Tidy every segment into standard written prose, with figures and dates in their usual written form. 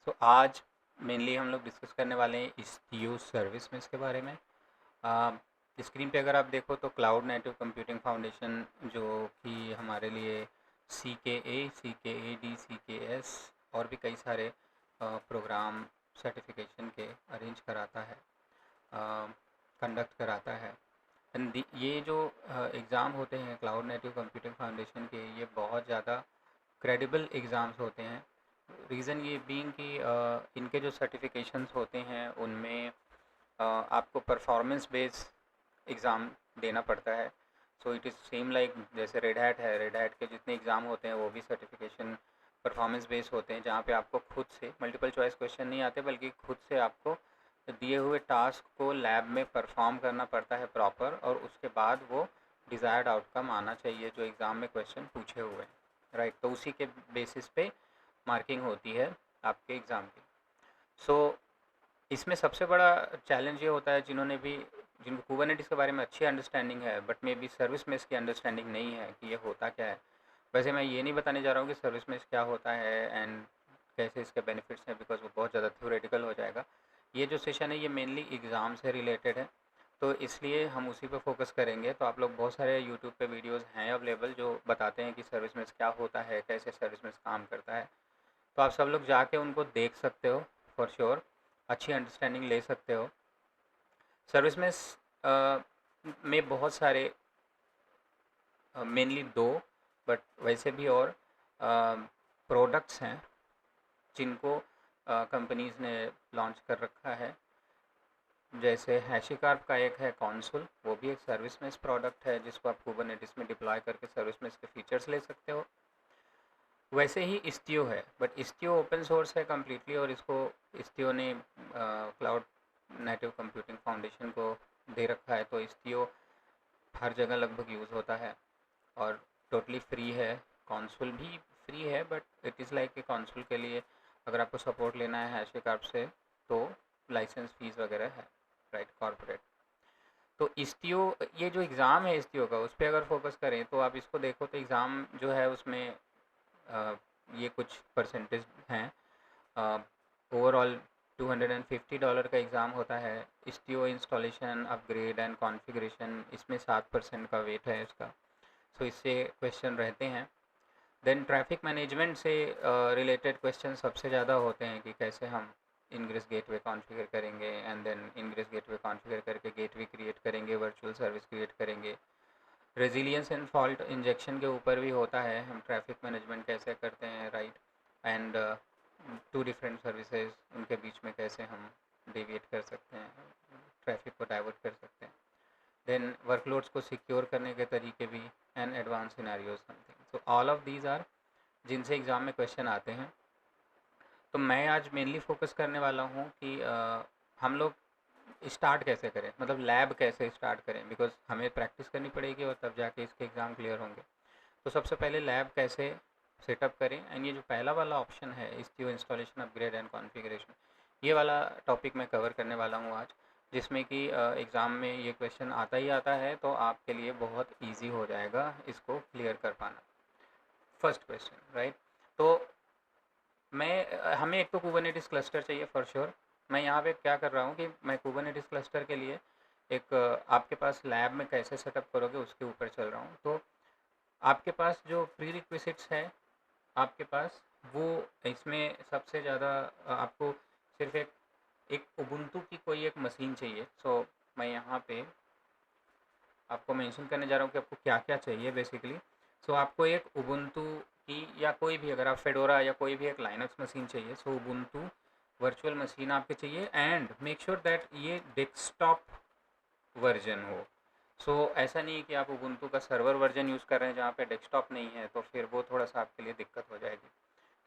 तो आज मेनली हम लोग डिस्कस करने वाले हैं Istio सर्विस में इसके बारे में। स्क्रीन पे अगर आप देखो तो क्लाउड नेटिव कंप्यूटिंग फाउंडेशन जो कि हमारे लिए CKA, CKAD, CKS और भी कई सारे प्रोग्राम सर्टिफिकेशन के अरेंज कराता है, कंडक्ट कराता है। एंड ये जो एग्ज़ाम होते हैं क्लाउड नेटिव कंप्यूटिंग फाउंडेशन के, ये बहुत ज़्यादा क्रेडिबल एग्ज़ाम्स होते हैं। रीज़न ये बीइंग कि इनके जो सर्टिफिकेशंस होते हैं उनमें आपको परफॉर्मेंस बेस एग्ज़ाम देना पड़ता है। So it is same like जैसे रेड हैट है, रेड हैट के जितने एग्ज़ाम होते हैं वो भी सर्टिफिकेशन परफॉर्मेंस बेस होते हैं, जहाँ पे आपको खुद से मल्टीपल चॉइस क्वेश्चन नहीं आते बल्कि खुद से आपको दिए हुए टास्क को लैब में परफॉर्म करना पड़ता है प्रॉपर, और उसके बाद वो डिज़ायर्ड आउटकम आना चाहिए जो एग्ज़ाम में क्वेश्चन पूछे हुए हैं, राइट। तो उसी के बेसिस पे मार्किंग होती है आपके एग्ज़ाम की। सो इसमें सबसे बड़ा चैलेंज ये होता है जिनको कुबरनेटिस के बारे में अच्छी अंडरस्टैंडिंग है बट मे बी सर्विस में इसकी अंडरस्टैंडिंग नहीं है कि ये होता क्या है। वैसे मैं ये नहीं बताने जा रहा हूँ कि सर्विस में क्या होता है एंड कैसे इसके बेनिफिट्स हैं, बिकॉज वो बहुत ज़्यादा थ्योरेटिकल हो जाएगा। ये जो सेशन है ये मेनली एग्ज़ाम से रिलेटेड है, तो इसलिए हम उसी पे फोकस करेंगे। तो आप लोग बहुत सारे यूट्यूब पे वीडियोस हैं अवेलेबल जो बताते हैं कि सर्विस में क्या होता है, कैसे सर्विस में काम करता है। तो आप सब लोग जाके उनको देख सकते हो, फॉर श्योर अच्छी अंडरस्टैंडिंग ले सकते हो। सर्विस में बहुत सारे मेनली दो, बट वैसे भी और प्रोडक्ट्स हैं जिनको कंपनीज़ ने लॉन्च कर रखा है। जैसे हैशिकार्प का एक है कॉन्सुल, वो भी एक सर्विस में प्रोडक्ट है जिसको आप कुबरनेटिस में डिप्लॉय करके सर्विस में इसके फीचर्स ले सकते हो। वैसे ही Istio है, बट Istio ओपन सोर्स है कम्प्लीटली, और इसको Istio ने क्लाउड नेटिव कंप्यूटिंग फाउंडेशन को दे रखा है। तो Istio हर जगह लगभग यूज़ होता है और टोटली फ्री है। कॉन्सोल भी फ्री है, बट इट इज़ लाइक कि कॉन्सोल के लिए अगर आपको सपोर्ट लेना है हैशिकार्प से तो लाइसेंस फीस वगैरह है, राइट, कॉर्पोरेट। तो Istio, ये जो एग्ज़ाम है Istio का, उस पर अगर फोकस करें तो आप इसको देखो तो एग्ज़ाम जो है उसमें ये कुछ परसेंटेज हैं। ओवरऑल $250 का एग्ज़ाम होता है। Istio installation, upgrade and configuration, इसमें 7% का वेट है इसका। सो इससे क्वेश्चन रहते हैं। देन ट्रैफिक मैनेजमेंट से रिलेटेड क्वेश्चन सबसे ज़्यादा होते हैं कि कैसे हम इनग्रेस गेटवे कॉन्फ़िगर करेंगे, and then ingress gateway configure करके गेटवे क्रिएट करेंगे, वर्चुअल सर्विस क्रिएट करेंगे। रेजिलियंस एंड फॉल्ट इंजेक्शन के ऊपर भी होता है, हम ट्रैफिक मैनेजमेंट कैसे करते हैं, right. And two different services, उनके बीच में कैसे हम डेविएट कर सकते हैं, ट्रैफिक को डाइवर्ट कर सकते हैं। देन वर्कलोड्स को सिक्योर करने के तरीके भी, and advance scenarios something. So all of these are जिनसे एग्ज़ाम में क्वेश्चन आते हैं। तो मैं आज मेनली फोकस करने वाला हूँ कि हम लोग स्टार्ट कैसे करें, मतलब लैब कैसे स्टार्ट करें, बिकॉज हमें प्रैक्टिस करनी पड़ेगी और तब जाके इसके एग्ज़ाम क्लियर होंगे। तो सबसे पहले लैब कैसे सेटअप करें, एंड ये जो पहला वाला ऑप्शन है Istio installation, upgrade and configuration, ये वाला टॉपिक मैं कवर करने वाला हूँ आज, जिसमें कि एग्ज़ाम में ये क्वेश्चन आता ही आता है, तो आपके लिए बहुत ईजी हो जाएगा इसको क्लियर कर पाना। First question, right. तो हमें एक तो कुबरनेटिस क्लस्टर चाहिए फॉर श्योर। मैं यहाँ पे क्या कर रहा हूँ कि मैं कुबरनेटिस क्लस्टर के लिए एक आपके पास लैब में कैसे सेटअप करोगे उसके ऊपर चल रहा हूँ। तो आपके पास जो प्री रिक्विजिट्स है आपके पास, वो इसमें सबसे ज़्यादा आपको सिर्फ एक एक उबुंटू की कोई एक मशीन चाहिए। सो मैं यहाँ पे आपको मेंशन करने जा रहा हूँ कि आपको क्या क्या चाहिए बेसिकली। सो आपको एक उबुंटू की, या कोई भी, अगर आप फेडोरा या कोई भी एक लाइनक्स मशीन चाहिए, सो उबुंटू वर्चुअल मशीन आपके चाहिए, एंड मेक श्योर दैट ये डेस्कटॉप वर्जन हो। सो ऐसा नहीं है कि आप उबुंटू का सर्वर वर्जन यूज़ कर रहे हैं जहाँ पे डेस्कटॉप नहीं है, तो फिर वो थोड़ा सा आपके लिए दिक्कत हो जाएगी,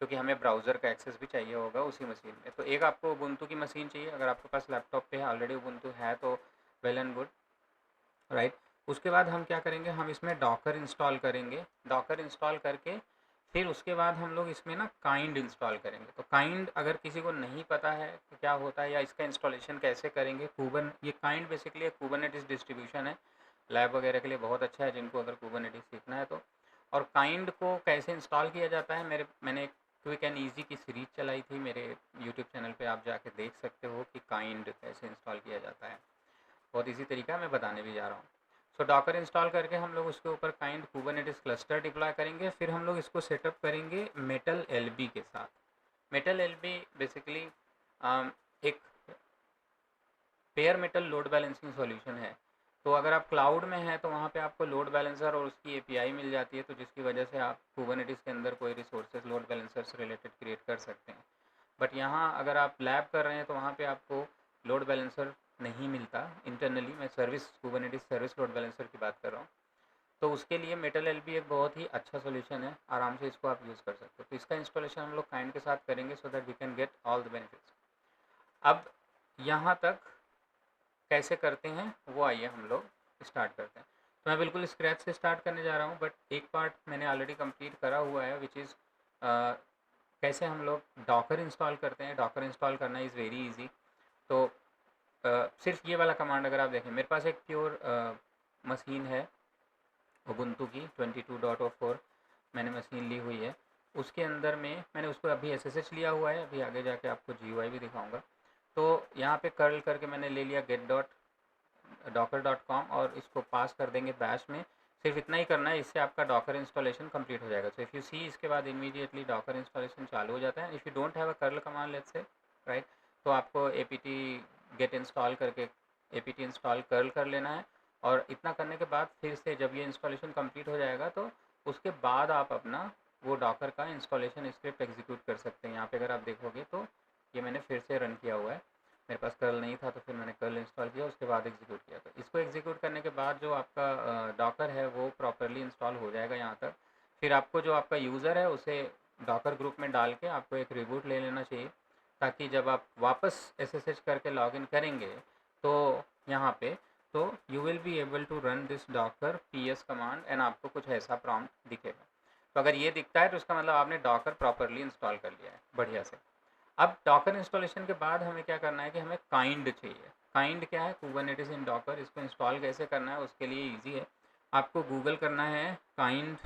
क्योंकि हमें ब्राउज़र का एक्सेस भी चाहिए होगा उसी मशीन में। तो एक आपको उबुंटू की मशीन चाहिए, अगर आपके पास लैपटॉप पे ऑलरेडी उबुंटू है तो वेल एंड गुड, राइट। उसके बाद हम क्या करेंगे, हम इसमें डॉकर इंस्टॉल करेंगे। डॉकर इंस्टॉल करके फिर उसके बाद हम लोग इसमें ना काइंड इंस्टॉल करेंगे। तो काइंड अगर किसी को नहीं पता है कि क्या होता है या इसका इंस्टॉलेशन कैसे करेंगे, ये काइंड बेसिकली एक कुबरनेटिस डिस्ट्रीब्यूशन है, लैब वगैरह के लिए बहुत अच्छा है जिनको अगर कुबरनेटिस सीखना है तो। और काइंड को कैसे इंस्टॉल किया जाता है, मैंने एक क्विक एंड ईजी की सीरीज चलाई थी मेरे यूट्यूब चैनल पे, आप जाके देख सकते हो कि काइंड कैसे इंस्टॉल किया जाता है। बहुत ईजी तरीका मैं बताने भी जा रहा हूँ। सो डॉकर इंस्टॉल करके हम लोग उसके ऊपर काइंड कुबरनेटिस क्लस्टर डिप्लॉय करेंगे। फिर हम लोग इसको सेटअप करेंगे मेटल एलबी के साथ। मेटल एलबी बेसिकली एक pair metal load balancing solution है। तो अगर आप क्लाउड में हैं तो वहाँ पे आपको लोड बैलेंसर और उसकी एपीआई मिल जाती है, तो जिसकी वजह से आप कुबरनेटिस के अंदर कोई रिसोर्सेज लोड बैलेंसर से रिलेटेड क्रिएट कर सकते हैं। बट यहाँ अगर आप लैब कर रहे हैं तो वहाँ पे आपको लोड बैलेंसर नहीं मिलता इंटरनली। मैं service Kubernetes service load balancer की बात कर रहा हूँ। तो उसके लिए मेटल एलबी एक बहुत ही अच्छा सोल्यूशन है, आराम से इसको आप यूज़ कर सकते हो। तो इसका इंस्टॉलेशन हम लोग काइंड के साथ करेंगे so that we can get all the benefits. अब यहाँ तक कैसे करते हैं वो आइए हम लोग स्टार्ट करते हैं। तो मैं बिल्कुल स्क्रैच से स्टार्ट करने जा रहा हूँ, बट एक पार्ट मैंने ऑलरेडी कंप्लीट करा हुआ है, विच इज़ कैसे हम लोग डॉकर इंस्टॉल करते हैं। डॉकर इंस्टॉल करना इज़ वेरी इजी। तो सिर्फ ये वाला कमांड अगर आप देखें, मेरे पास एक प्योर मशीन है उबुंटू की 22.04 मैंने मशीन ली हुई है। उसके अंदर में मैंने उसको अभी एसएसएच लिया हुआ है, अभी आगे जाके आपको जीयूआई भी दिखाऊंगा। तो यहाँ पे कर्ल करके मैंने ले लिया get.docker.com और इसको पास कर देंगे बैश में। सिर्फ इतना ही करना है, इससे आपका डॉकर इंस्टॉलेशन कंप्लीट हो जाएगा। सो इफ़ यू सी इसके बाद इमीडिएटली डॉकर इंस्टॉलेशन चालू हो जाता है। If you don't have a curl command let's say, right, तो आपको apt get इंस्टॉल करके apt इंस्टॉल कर्ल कर लेना है। और इतना करने के बाद फिर से जब ये इंस्टॉलेशन कंप्लीट हो जाएगा तो उसके बाद आप अपना वो डॉकर का इंस्टॉलेशन स्क्रिप्ट एग्जीक्यूट कर सकते हैं। यहाँ पे अगर आप देखोगे तो ये मैंने फिर से रन किया हुआ है, मेरे पास कर्ल नहीं था तो फिर मैंने कर्ल इंस्टॉल किया, उसके बाद एग्जीक्यूट किया। तो इसको एग्जीक्यूट करने के बाद जो आपका डॉकर है वो प्रॉपरली इंस्टॉल हो जाएगा यहाँ तक। फिर आपको जो आपका यूज़र है उसे डॉकर ग्रुप में डाल के आपको एक रिबूट ले लेना चाहिए, ताकि जब आप वापस एसएसएच करके लॉगिन करेंगे तो यहाँ पे तो you will be able to run this docker ps command and आपको कुछ ऐसा प्रॉम्प्ट दिखेगा। तो अगर ये दिखता है तो उसका मतलब आपने डॉकर प्रॉपरली इंस्टॉल कर लिया है बढ़िया से। अब डॉकर इंस्टॉलेशन के बाद हमें क्या करना है कि हमें काइंड चाहिए। काइंड क्या है? कुबरनेटिस इन डॉकर। इसको इंस्टॉल कैसे करना है उसके लिए ईजी है, आपको गूगल करना है काइंड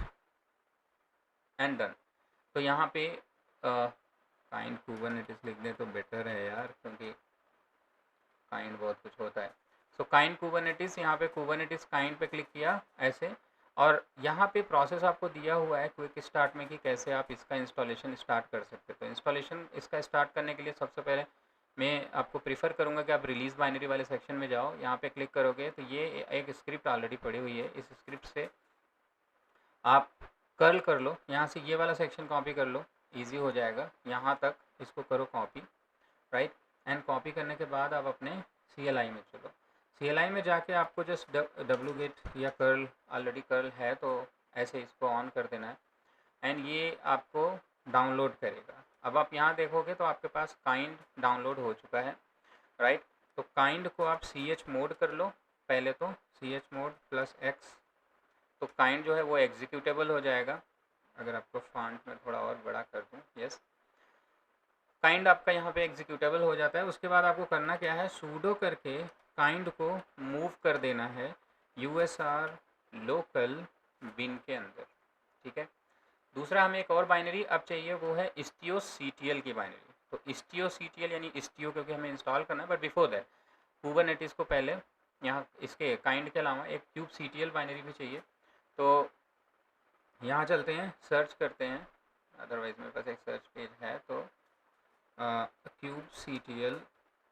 एंड डन। तो यहाँ पे काइंड कुबरनेटिस लिख दें तो बेटर है यार, क्योंकि काइंड बहुत कुछ होता है। सो काइंड कुबरनेटिस, यहाँ पे कुबरनेटिस काइंड पे क्लिक किया ऐसे, और यहाँ पे प्रोसेस आपको दिया हुआ है क्विक स्टार्ट में कि कैसे आप इसका इंस्टॉलेशन स्टार्ट कर सकते हो। तो इंस्टॉलेशन इसका स्टार्ट करने के लिए सबसे पहले मैं आपको प्रीफर करूँगा कि आप रिलीज़ बाइनरी वाले सेक्शन में जाओ। यहाँ पे क्लिक करोगे तो ये एक स्क्रिप्ट ऑलरेडी पड़ी हुई है, इस स्क्रिप्ट से आप कर्ल कर लो। यहाँ से ये वाला सेक्शन कॉपी कर लो, ईजी हो जाएगा। यहाँ तक इसको करो कॉपी, राइट, एंड कॉपी करने के बाद आप अपने CLI में चलो। CLI में जाके आपको जस्ट wget या कर्ल, ऑलरेडी कर्ल है तो ऐसे इसको ऑन कर देना है एंड ये आपको डाउनलोड करेगा। अब आप यहाँ देखोगे तो आपके पास काइंड डाउनलोड हो चुका है, राइट। तो काइंड को आप chmod कर लो पहले, तो chmod +x, तो काइंड जो है वो एग्जीक्यूटेबल हो जाएगा। अगर आपको फॉन्ट में थोड़ा और बड़ा कर दूँ, यस, काइंड आपका यहाँ पे एग्जीक्यूटेबल हो जाता है। उसके बाद आपको करना क्या है, सूडो करके काइंड को मूव कर देना है USR लोकल बिन के अंदर, ठीक है। दूसरा हमें एक और बाइनरी अब चाहिए, वो है istioctl की बाइनरी। तो istioctl यानी istio क्योंकि हमें इंस्टॉल करना है, बट बिफोर दैट कुबरनेटिस को पहले यहाँ इसके काइंड के अलावा एक kubectl बाइनरी भी चाहिए। तो यहाँ चलते हैं, सर्च करते हैं, अदरवाइज़ मेरे पास एक सर्च पेज है, तो kubectl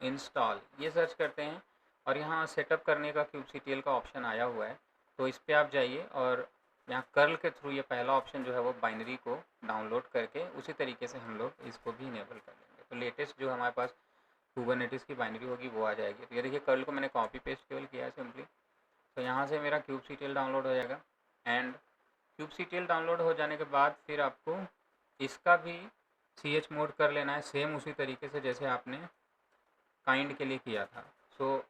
इंस्टॉल ये सर्च करते हैं और यहाँ सेटअप करने का kubectl का ऑप्शन आया हुआ है। तो इस पर आप जाइए और यहाँ कर्ल के थ्रू ये पहला ऑप्शन जो है वो बाइनरी को डाउनलोड करके उसी तरीके से हम लोग इसको भी इनेबल कर लेंगे। तो लेटेस्ट जो हमारे पास कुबरनेटिस की बाइनरी होगी वो आ जाएगी। तो ये देखिए कर्ल को मैंने कॉपी पेस्ट केवल किया है सिंपली। तो यहाँ से मेरा kubectl डाउनलोड हो जाएगा एंड kubectl डाउनलोड हो जाने के बाद फिर आपको इसका भी chmod कर लेना है, सेम उसी तरीके से जैसे आपने काइंड के लिए किया था। सो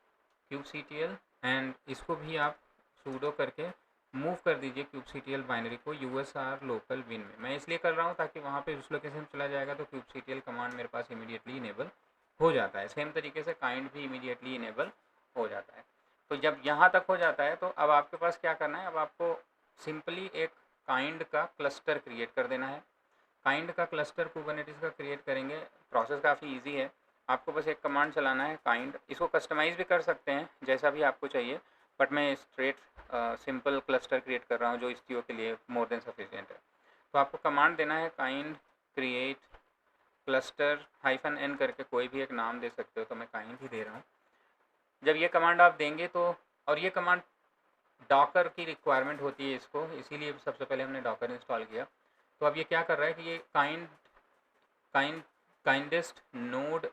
kubectl एंड इसको भी आप सूडो करके मूव कर दीजिए kubectl बाइनरी को USR लोकल बिन में। मैं इसलिए कर रहा हूँ ताकि वहाँ पे उस लोकेशन चला जाएगा तो kubectl कमांड मेरे पास इमीडिएटली इनेबल हो जाता है। सेम तरीके से काइंड भी इमीडिएटली इनेबल हो जाता है। तो जब यहाँ तक हो जाता है तो अब आपके पास क्या करना है, अब आपको सिंपली एक काइंड का क्लस्टर क्रिएट कर देना है। काइंड का क्लस्टर कुबरनेटिस का क्रिएट करेंगे। प्रोसेस काफ़ी इजी है, आपको बस एक कमांड चलाना है काइंड। इसको कस्टमाइज़ भी कर सकते हैं जैसा भी आपको चाहिए, बट मैं स्ट्रेट सिंपल क्लस्टर क्रिएट कर रहा हूँ जो Istio के लिए मोर देन सफिशिएंट है। तो आपको कमांड देना है काइंड क्रिएट क्लस्टर -n करके कोई भी एक नाम दे सकते हो, तो मैं काइंड ही दे रहा हूँ। जब ये कमांड आप देंगे तो, और ये कमांड डॉकर की रिक्वायरमेंट होती है इसको, इसीलिए सबसे पहले हमने डॉकर इंस्टॉल किया। तो अब ये क्या कर रहा है कि ये काइंडेस्ट नोड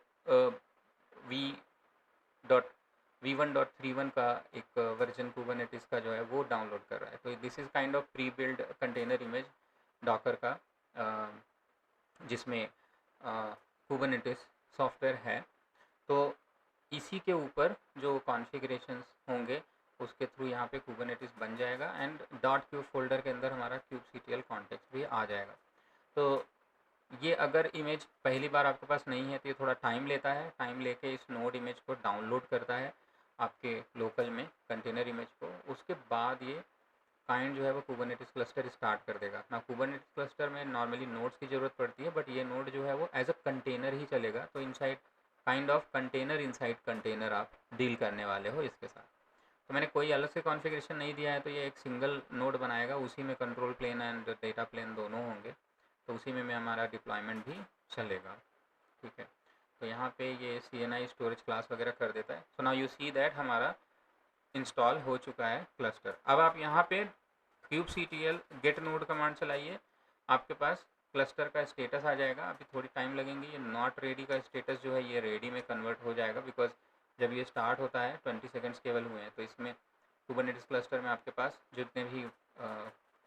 v1.31 का एक वर्जन कुबरनेटिस का जो है वो डाउनलोड कर रहा है। तो this is kind of pre build container image Docker का, जिसमें कुबरनेटिस सॉफ्टवेयर है। तो इसी के ऊपर जो कॉन्फ़िगरेशंस होंगे उसके थ्रू यहाँ पे कुबरनेटिस बन जाएगा, एंड .cube फोल्डर के अंदर हमारा kubectl कॉन्टेक्स्ट भी आ जाएगा। तो ये अगर इमेज पहली बार आपके पास नहीं है तो ये थोड़ा टाइम लेता है, टाइम लेके इस नोड इमेज को डाउनलोड करता है आपके लोकल में कंटेनर इमेज को। उसके बाद ये काइंड जो है वो कुबरनेटिस क्लस्टर स्टार्ट कर देगा। ना कुबरनेटिस क्लस्टर में नॉर्मली नोड्स की ज़रूरत पड़ती है, बट ये नोड जो है वो एज अ कंटेनर ही चलेगा। तो inside kind of container inside container आप डील करने वाले हो इसके साथ। तो मैंने कोई अलग से कॉन्फ़िगरेशन नहीं दिया है, तो ये एक सिंगल नोड बनाएगा, उसी में control plane and data plane दोनों होंगे, तो उसी में हमारा डिप्लॉयमेंट भी चलेगा। ठीक है, तो यहाँ पे ये CNI स्टोरेज क्लास वगैरह कर देता है। So now you see that हमारा इंस्टॉल हो चुका है क्लस्टर। अब आप यहाँ पे kubectl गेट नोड कमांड चलाइए, आपके पास क्लस्टर का स्टेटस आ जाएगा। अभी थोड़ी टाइम लगेंगे, ये नॉट रेडी का स्टेटस जो है ये रेडी में कन्वर्ट हो जाएगा, बिकॉज जब ये स्टार्ट होता है 20 सेकेंड्स केवल हुए हैं। तो इसमें कुबरनेटिस क्लस्टर में आपके पास जितने भी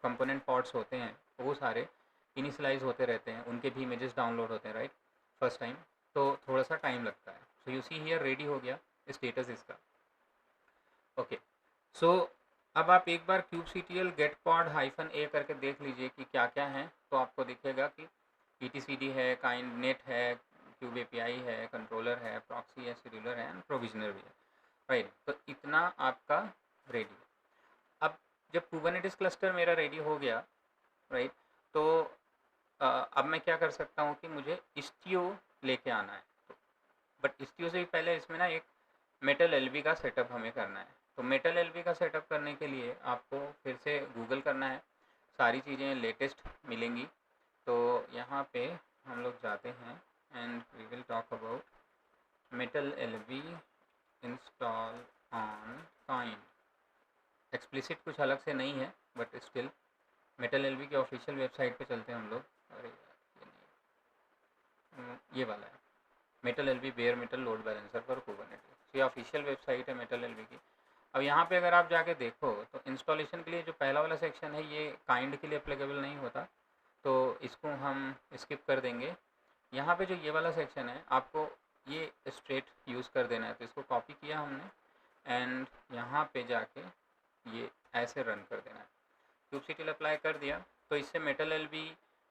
कंपोनेंट पॉड्स होते हैं वो सारे इनिशियलाइज होते रहते हैं, उनके भी इमेजेस डाउनलोड होते हैं, राइट, फर्स्ट टाइम, तो थोड़ा सा टाइम लगता है। So you see here ready हो गया स्टेटस इसका। ओके, सो अब आप एक बार kubectl गेट पॉड -a करके देख लीजिए कि क्या क्या है। तो आपको दिखेगा कि etcd है, काइंड नेट है, क्यूब API है, कंट्रोलर है, प्रॉक्सी है, शेड्यूलर है, एंड प्रोविजनर भी है, राइट। तो इतना आपका रेडी है। अब जब कुबरनेटिस क्लस्टर मेरा रेडी हो गया, राइट, तो अब मैं क्या कर सकता हूँ कि मुझे Istio लेके आना है। बट Istio से भी पहले इसमें ना एक मेटल LV का सेटअप हमें करना है। तो मेटल LV का सेटअप करने के लिए आपको फिर से गूगल करना है, सारी चीज़ें लेटेस्ट मिलेंगी। तो यहाँ पे हम लोग जाते हैं and we will talk about metal LV install on kind. Explicit कुछ अलग से नहीं है, बट स्टिल मेटल LV के ऑफिशियल वेबसाइट पे चलते हैं हम लोग। अरे ये नहीं, ये वाला है metal LV bear metal load balancer for Kubernetes. ये ऑफिशियल वेबसाइट है मेटल LV की। अब यहाँ पे अगर आप जाके देखो तो इंस्टॉलेशन के लिए जो पहला वाला सेक्शन है ये काइंड के लिए अप्लीकेबल नहीं होता, तो इसको हम स्किप कर देंगे। यहाँ पे जो ये वाला सेक्शन है आपको ये स्ट्रेट यूज़ कर देना है। तो इसको कॉपी किया हमने एंड यहाँ पे जाके ये ऐसे रन कर देना है। kubectl अप्लाई कर दिया तो इससे मेटल LV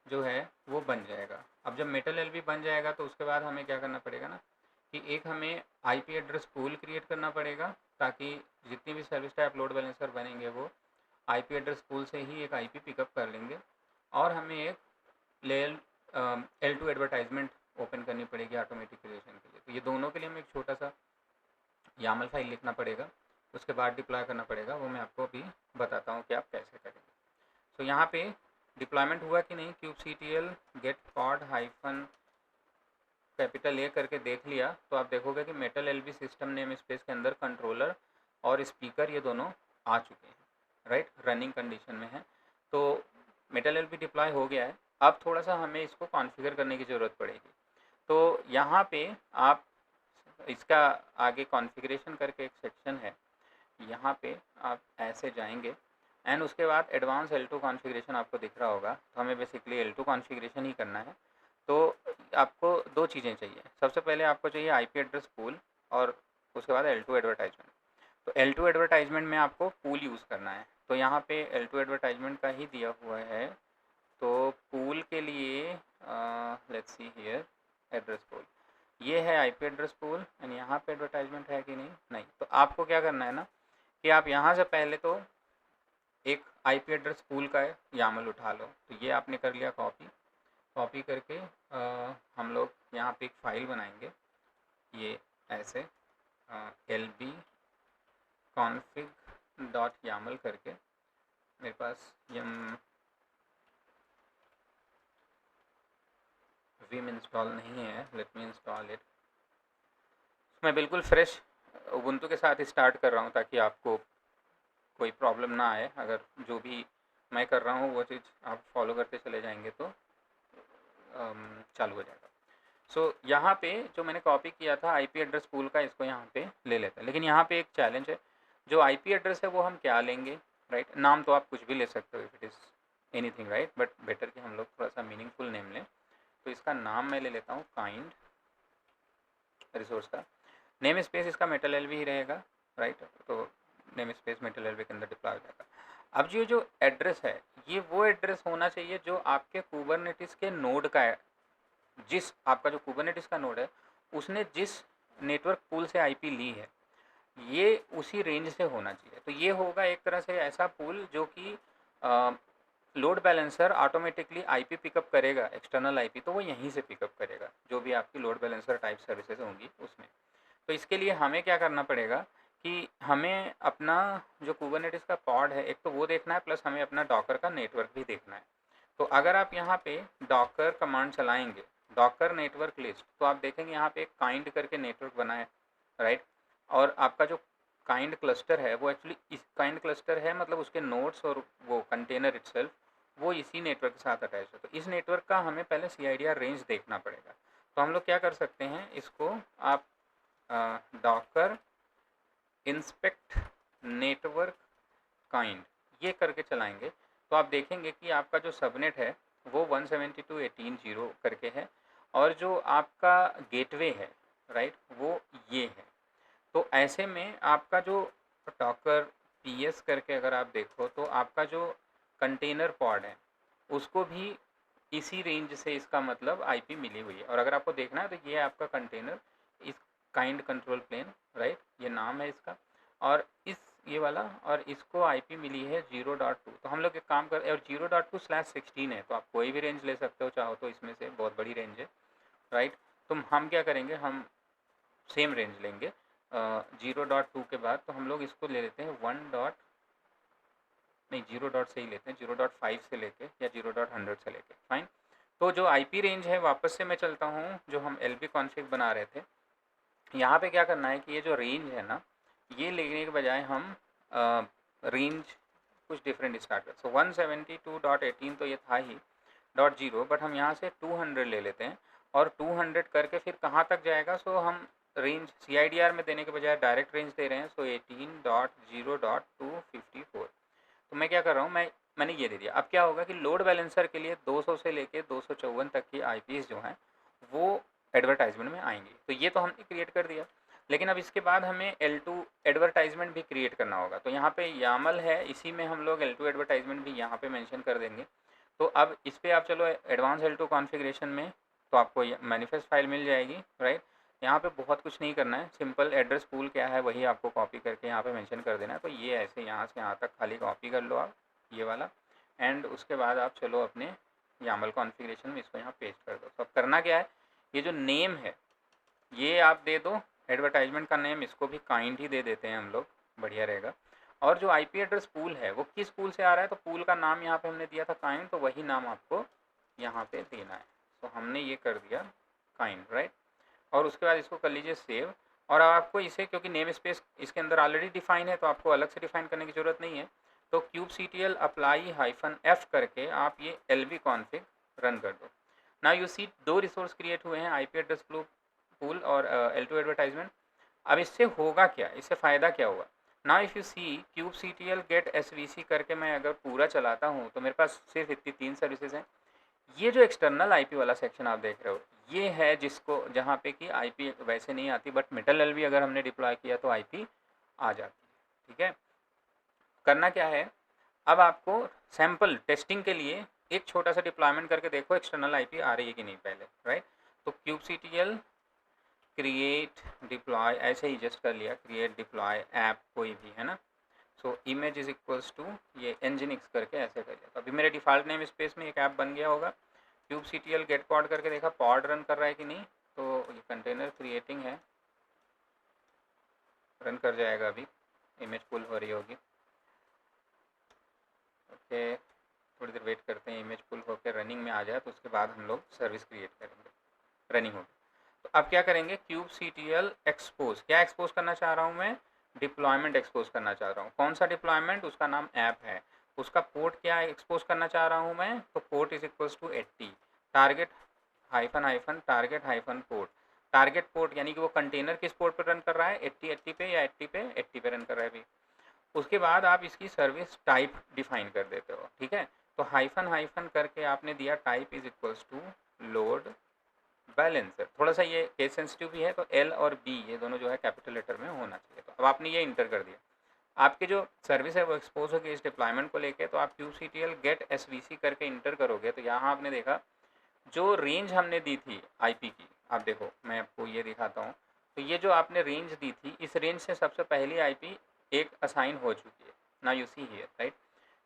जो है वो बन जाएगा। अब जब मेटल LV बन जाएगा तो उसके बाद हमें क्या करना पड़ेगा ना कि एक हमें IP एड्रेस पूल क्रिएट करना पड़ेगा, ताकि जितनी भी सर्विस टाइप लोड बैलेंसर बनेंगे वो IP एड्रेस पूल से ही एक IP पिकअप कर लेंगे। और हमें एक लेयर L2 एडवर्टाइजमेंट ओपन करनी पड़ेगी ऑटोमेटिक क्रिएशन के लिए। तो ये दोनों के लिए हमें एक छोटा सा YAML फाइल लिखना पड़ेगा, उसके बाद डिप्लॉय करना पड़ेगा, वो मैं आपको अभी बताता हूँ कि आप कैसे करेंगे। तो यहाँ पे डिप्लॉयमेंट हुआ कि नहीं, kubectl गेट पॉड -A करके देख लिया तो आप देखोगे कि metal LV system name space के अंदर कंट्रोलर और स्पीकर ये दोनों आ चुके हैं, राइट, रनिंग कंडीशन में है। तो मेटल LV डिप्लॉय हो गया है। अब थोड़ा सा हमें इसको कॉन्फ़िगर करने की ज़रूरत पड़ेगी। तो यहाँ पे आप इसका आगे कॉन्फ़िगरेशन करके एक सेक्शन है, यहाँ पे आप ऐसे जाएंगे एंड उसके बाद एडवांस L2 कॉन्फ़िगरेशन आपको दिख रहा होगा। तो हमें बेसिकली L2 कॉन्फ़िगरेशन ही करना है। तो आपको दो चीज़ें चाहिए। सबसे पहले आपको चाहिए IP एड्रेस पूल और उसके बाद L2 एडवर्टाइजमेंट। तो L2 एडवर्टाइजमेंट में आपको पूल यूज़ करना है। तो यहाँ पे L2 एडवर्टाइजमेंट का ही दिया हुआ है। तो पूल के लिए let's see here address pool, ये है IP एड्रेस पूल एंड यहाँ पे एडवर्टाइजमेंट है कि नहीं। तो आपको क्या करना है ना कि आप यहाँ से पहले तो एक IP एड्रेस पूल का YAML उठा लो। तो ये आपने कर लिया कॉपी, कॉपी करके हम लोग यहाँ पे एक फाइल बनाएंगे, ये ऐसे lb config.yaml करके। मेरे पास vim इंस्टॉल नहीं है, लेट मी इंस्टॉल इट। मैं बिल्कुल फ्रेश उबुंटू के साथ स्टार्ट कर रहा हूँ ताकि आपको कोई प्रॉब्लम ना आए। अगर जो भी मैं कर रहा हूँ वो चीज़ आप फॉलो करते चले जाएंगे तो चालू हो जाएगा। सो यहाँ पे जो मैंने कॉपी किया था आईपी एड्रेस पूल का, इसको यहाँ पे ले लेते हैं। लेकिन यहाँ पे एक चैलेंज है, जो आईपी एड्रेस है वो हम क्या लेंगे, राइट। नाम तो आप कुछ भी ले सकते हो if it is anything, right, but better कि हम लोग थोड़ा सा मीनिंगफुल नेम लें। तो इसका नाम मैं ले लेता हूँ काइंड रिसोर्स का। नेम स्पेस इसका मेटल एलवी ही रहेगा, राइट। तो नेम स्पेस मेटल एलवी के अंदर डिप्लॉय हो जाएगा। अब जो एड्रेस है ये वो एड्रेस होना चाहिए जो आपके कुबरनेटिस के नोड का है। जिस आपका जो कुबरनेटिस का नोड है उसने जिस नेटवर्क पूल से आईपी ली है ये उसी रेंज से होना चाहिए। तो ये होगा एक तरह से ऐसा पूल जो कि load balancer automatically IP pickup करेगा, एक्सटर्नल आईपी तो वो यहीं से पिकअप करेगा जो भी आपकी लोड बैलेंसर टाइप सर्विसेज होंगी उसमें। तो इसके लिए हमें क्या करना पड़ेगा कि हमें अपना जो कुबरनेटिस का पॉड है एक तो वो देखना है, प्लस हमें अपना डॉकर का नेटवर्क भी देखना है। तो अगर आप यहाँ पे डॉकर कमांड चलाएंगे, डॉकर नेटवर्क लिस्ट, तो आप देखेंगे यहाँ पे एक काइंड करके नेटवर्क बना है, राइट। और आपका जो काइंड क्लस्टर है वो एक्चुअली इस काइंड क्लस्टर है, मतलब उसके नोड्स और वो कंटेनर इटसेल्फ वो इसी नेटवर्क के साथ अटैच है। तो इस नेटवर्क का हमें पहले CIDR रेंज देखना पड़ेगा। तो हम लोग क्या कर सकते हैं, इसको आप डॉकर इंस्पेक्ट नेटवर्क काइंड ये करके चलाएंगे तो आप देखेंगे कि आपका जो सबनेट है वो 172.18.0 करके है और जो आपका गेटवे है, राइट, वो ये है। तो ऐसे में आपका जो डॉकर PS करके अगर आप देखो तो आपका जो कंटेनर पॉड है उसको भी इसी रेंज से इसका मतलब आईपी मिली हुई है। और अगर आपको देखना है तो ये आपका कंटेनर इस काइंड कंट्रोल प्लेन, राइट, ये नाम है इसका, और इस ये वाला, और इसको आईपी मिली है 0.2। तो हम लोग एक काम कर, और 0.2/16 है, तो आप कोई भी रेंज ले सकते हो चाहो तो, इसमें से बहुत बड़ी रेंज है, राइट। तो हम क्या करेंगे, हम सेम रेंज लेंगे 0.2 के बाद। तो हम लोग इसको ले लेते हैं 0 से ही लेते हैं, 0.5 से लेके या 0.100 से लेके, फाइन। तो जो आईपी रेंज है वापस से मैं चलता हूँ, जो हम LB कॉन्फ़िग बना रहे थे, यहाँ पे क्या करना है कि ये जो रेंज है ना, ये लेने के बजाय हम रेंज कुछ डिफरेंट स्टार्ट कर। सो 172.18 तो ये था ही .0, बट हम यहाँ से 200 ले लेते हैं और 200 करके फिर कहाँ तक जाएगा। सो हम रेंज CIDR में देने के बजाय डायरेक्ट रेंज दे रहे हैं। सो 18.0.254। तो मैं क्या कर रहा हूँ, मैंने ये दे दिया। अब क्या होगा कि लोड बैलेंसर के लिए 200 से लेके 254 तक की IPs जो हैं वो एडवर्टाइजमेंट में आएंगी। तो ये तो हमने क्रिएट कर दिया, लेकिन अब इसके बाद हमें L2 एडवर्टाइजमेंट भी क्रिएट करना होगा। तो यहाँ पे YAML है, इसी में हम लोग L2 एडवर्टाइजमेंट भी यहाँ पे मेंशन कर देंगे। तो अब इस पर आप चलो एडवांस L2 कॉन्फ़िगरेशन में, तो आपको मैनिफेस्ट फाइल मिल जाएगी, राइट। यहाँ पे बहुत कुछ नहीं करना है, सिंपल एड्रेस पूल क्या है वही आपको कॉपी करके यहाँ पे मेंशन कर देना है। तो ये ऐसे यहाँ से यहाँ तक खाली कॉपी कर लो आप ये वाला, एंड उसके बाद आप चलो अपने YAML कॉन्फ़िगरेशन में इसको यहाँ पेस्ट कर दो। तो अब करना क्या है, ये जो नेम है ये आप दे दो, एडवर्टाइजमेंट का नेम इसको भी काइंड ही दे देते हैं हम लोग, बढ़िया रहेगा। और जो IP एड्रेस पूल है वो किस पूल से आ रहा है, तो पूल का नाम यहाँ पे हमने दिया था काइंड, तो वही नाम आपको यहाँ पे देना है। तो हमने ये कर दिया काइंड, राइट। और उसके बाद इसको कर लीजिए सेव। और आपको इसे, क्योंकि नेम स्पेस इसके अंदर ऑलरेडी डिफाइन है तो आपको अलग से डिफाइन करने की ज़रूरत नहीं है। तो kubectl apply -f करके आप ये LB config रन कर दो। Now you see 2 resource create हुए हैं, IP एड्रेस पूल और L2 एडवर्टाइजमेंट। अब इससे होगा क्या, इससे फ़ायदा क्या होगा। Now if you see kubectl get svc करके मैं अगर पूरा चलाता हूँ तो मेरे पास सिर्फ इतनी 3 सर्विसेज हैं। ये जो एक्सटर्नल आईपी वाला सेक्शन आप देख रहे हो ये है जिसको, जहाँ पे कि आईपी वैसे नहीं आती, बट मेटल एलवी अगर हमने डिप्लॉय किया तो आईपी आ जाती है, ठीक है। करना क्या है, अब आपको सैम्पल टेस्टिंग के लिए एक छोटा सा डिप्लॉयमेंट करके देखो एक्सटर्नल आईपी आ रही है कि नहीं पहले, राइट। तो kubectl क्रिएट डिप्लॉय ऐसे ही जस्ट कर लिया, क्रिएट डिप्लॉय ऐप कोई भी है ना। So image is equals to ये nginx करके ऐसे कर लिया। तो अभी मेरे डिफ़ॉल्ट नेम स्पेस में एक ऐप बन गया होगा। kubectl get pod करके देखा pod रन कर रहा है कि नहीं, तो ये कंटेनर क्रिएटिंग है, रन कर जाएगा, अभी इमेज पुल हो रही होगी। ओके, थोड़ी देर वेट करते हैं, इमेज पुल होकर रनिंग में आ जाए तो उसके बाद हम लोग सर्विस क्रिएट करेंगे, रनिंग होगी। तो अब क्या करेंगे, kubectl एक्सपोज, क्या एक्सपोज करना चाह रहा हूँ मैं, डिप्लॉयमेंट एक्सपोज करना चाह रहा हूँ। कौन सा डिप्लॉयमेंट, उसका नाम ऐप है, उसका पोर्ट क्या एक्सपोज करना चाह रहा हूँ मैं, तो port is equals to 80, target hyphen hyphen target hyphen port. Target port यानी कि वो कंटेनर किस पोर्ट पर रन कर रहा है, 80 पे या 80 पे रन कर रहा है अभी। उसके बाद आप इसकी सर्विस टाइप डिफाइन कर देते हो, ठीक है। तो हाइफन हाइफन करके आपने दिया type is equals to load balancer. थोड़ा सा ये केस सेंसिटिव भी है, तो एल और बी ये दोनों जो है कैपिटल लेटर में होना चाहिए। तो अब आपने ये इंटर कर दिया, आपकी जो सर्विस है वो एक्सपोज होगी इस डिप्लॉयमेंट को लेके। तो आप kubectl गेट svc करके इंटर करोगे, तो यहाँ आपने देखा जो रेंज हमने दी थी आईपी की, आप देखो मैं आपको ये दिखाता हूँ। तो ये जो आपने रेंज दी थी, इस रेंज से सबसे पहली आईपी एक असाइन हो चुकी है, ना यू सी हियर, राइट।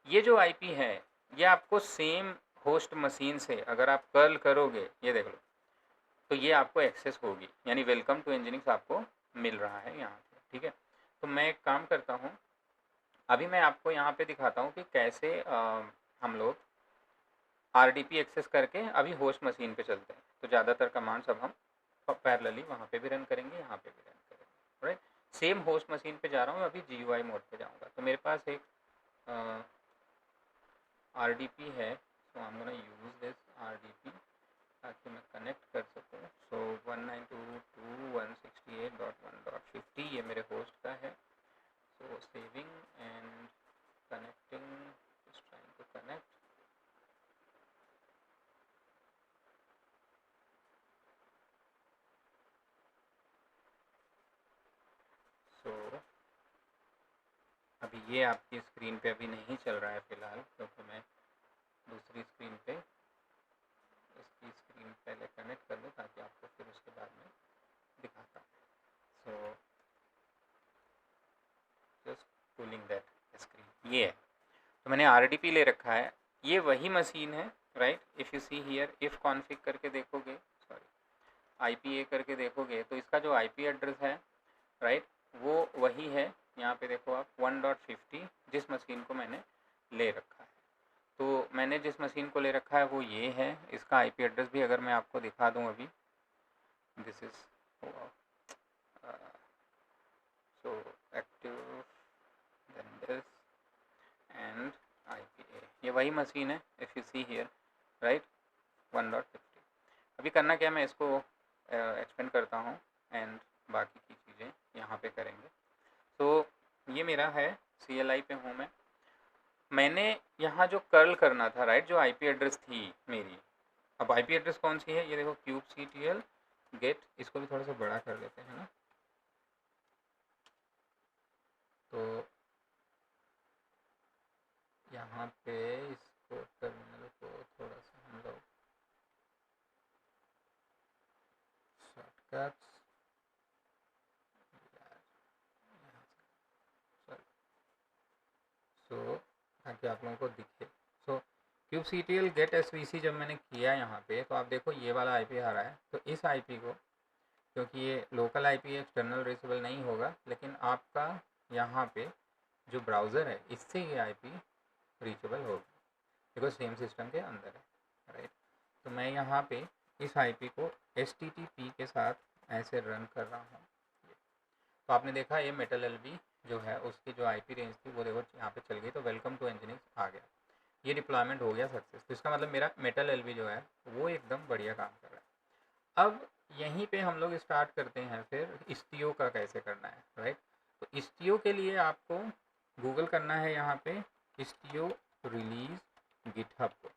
ये जो आईपी है ये आपको सेम होस्ट मशीन से अगर आप कर्ल करोगे, ये देख लो, तो ये आपको एक्सेस होगी, यानी वेलकम टू इंजीनियरिंग आपको मिल रहा है यहाँ पे, ठीक है। तो मैं एक काम करता हूँ, अभी मैं आपको यहाँ पे दिखाता हूँ कि कैसे हम लोग RDP एक्सेस करके अभी होस्ट मशीन पे चलते हैं। तो ज़्यादातर कमांड्स अब हम पैरेलली वहाँ पे भी रन करेंगे, यहाँ पे भी रन करेंगे, राइट। सेम होस्ट मशीन पे जा रहा हूँ, अभी GUI मोड पे जाऊँगा। तो मेरे पास एक RDP है, तो I am gonna use this RDP ताकि मैं कनेक्ट कर सकूँ। सो 192.168.1.50 ये मेरे होस्ट का है। So saving and connecting, just trying to connect. So अभी ये आपकी स्क्रीन पे अभी नहीं चल रहा है फ़िलहाल, क्योंकि मैं दूसरी स्क्रीन पे इसकी स्क्रीन पहले कनेक्ट कर दूँ ताकि आपको फिर उसके बाद में दिखाता हूँ। So just pulling that screen, ये है। तो मैंने RDP ले रखा है, ये वही मशीन है, right. If you see here, if config करके देखोगे, सॉरी IPA करके देखोगे, तो इसका जो IP एड्रेस है, राइट, वो वही है। यहाँ पे देखो आप 1.50 जिस मशीन को मैंने ले रखा है। तो मैंने जिस मशीन को ले रखा है वो ये है। इसका IP एड्रेस भी अगर मैं आपको दिखा दूँ अभी, this is so active then this and IPA, ये वही मशीन है। If you see here, right, 1.50। अभी करना क्या, मैं इसको एक्सपेंड करता हूँ एंड बाकी की चीज़ें यहाँ पे करेंगे। तो ये मेरा है, CLI पे हूँ मैं। मैंने यहाँ जो कर्ल करना था, राइट, जो IP एड्रेस थी मेरी, अब IP एड्रेस कौन सी है, ये देखो kubectl गेट, इसको भी थोड़ा सा बड़ा कर लेते हैं ना। तो यहाँ पे इसको टर्मिनल को थोड़ा सा हम लोग शॉर्टकट्स, सो ताकि आप लोगों को दिखे। सो kubectl गेट svc जब मैंने किया यहाँ पे, तो आप देखो ये वाला IP आ रहा है। तो इस IP को, क्योंकि ये लोकल IP एक्सटर्नल रीचेबल नहीं होगा, लेकिन आपका यहाँ पे जो ब्राउज़र है इससे ये IP रीचेबल होगा, बिकॉज सेम सिस्टम के अंदर है, राइट। तो मैं यहाँ पे इस IP को HTTP के साथ ऐसे रन कर रहा हूँ। तो आपने देखा ये मेटल LV जो है उसकी जो IP रेंज थी वो देखो यहाँ पे चल गई, तो वेलकम टू इंजीनियरिंग आ गया, ये डिप्लॉयमेंट हो गया सक्सेस। तो इसका मतलब मेरा मेटल LV जो है वो एकदम बढ़िया काम कर रहा है। अब यहीं पे हम लोग स्टार्ट करते हैं फिर istio का कैसे करना है, राइट। तो istio के लिए आपको गूगल करना है यहाँ पे istio रिलीज गिटहब को,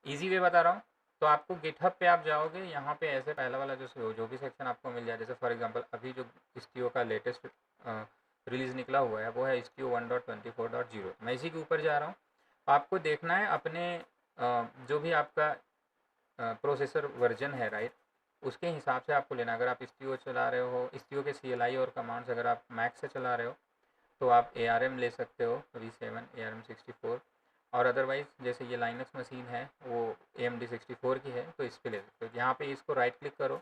ईजी वे बता रहा हूँ। तो आपको गिटहब पे आप जाओगे, यहाँ पे ऐसे पहला वाला जो भी सेक्शन आपको मिल जाए, जैसे फॉर एग्जांपल अभी जो istio का लेटेस्ट रिलीज़ निकला हुआ है वो है istio 1.24.0। मैं इसी के ऊपर जा रहा हूँ। आपको देखना है अपने जो भी आपका प्रोसेसर वर्जन है, राइट, उसके हिसाब से आपको लेना। अगर आप istio चला रहे हो, istio के CLI और कमांड्स अगर आप मैक से चला रहे हो तो आप ARM ले सकते हो, V7 ARM 64। और अदरवाइज़ जैसे ये लाइनक्स मशीन है वो AMD 64 की है तो इस पर ले सकते हो। यहाँ पे इसको राइट क्लिक करो,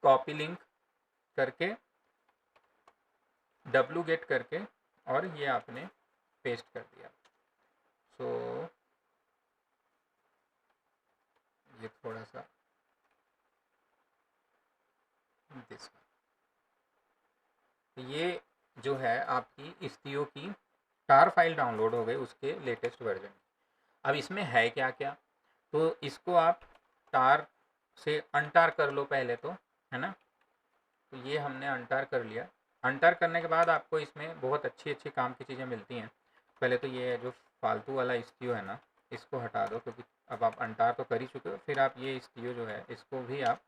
कॉपी लिंक करके wget करके और ये आपने पेस्ट कर दिया। सो ये थोड़ा सा दिस, ये जो है आपकी istio की टार फाइल डाउनलोड हो गई उसके लेटेस्ट वर्जन। अब इसमें है क्या क्या, तो इसको आप टार से अनटार कर लो पहले तो, है ना। तो ये हमने अनटार कर लिया। अनटार करने के बाद आपको इसमें बहुत अच्छी अच्छी काम की चीज़ें मिलती हैं। पहले तो ये जो फालतू वाला istio है ना, इसको हटा दो, क्योंकि अब आप अनटार तो कर ही चुके हो। फिर आप ये istio जो है इसको भी आप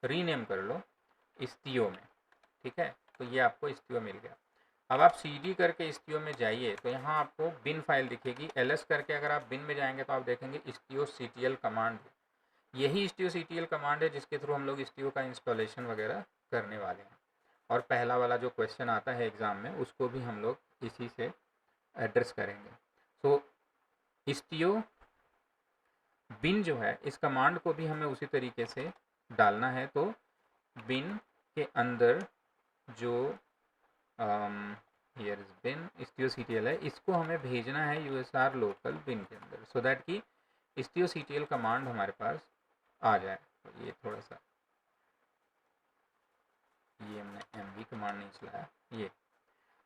रीनेम कर लो istio में, ठीक है। तो ये आपको istio मिल गया। अब आप cd करके istio में जाइए तो यहाँ आपको बिन फाइल दिखेगी। ls करके अगर आप बिन में जाएंगे तो आप देखेंगे istioctl कमांड। यही istioctl कमांड है जिसके थ्रू हम लोग istio का इंस्टॉलेशन वगैरह करने वाले हैं। और पहला वाला जो क्वेश्चन आता है एग्ज़ाम में उसको भी हम लोग इसी से एड्रेस करेंगे। तो istio बिन जो है इस कमांड को भी हमें उसी तरीके से डालना है। तो बिन के अंदर जो हियर इज बिन istioctl है, इसको हमें भेजना है usr लोकल बिन के अंदर, सो दैट कि istioctl कमांड हमारे पास आ जाए। तो ये थोड़ा सा, ये हमने mv कमांड नहीं चलाया। ये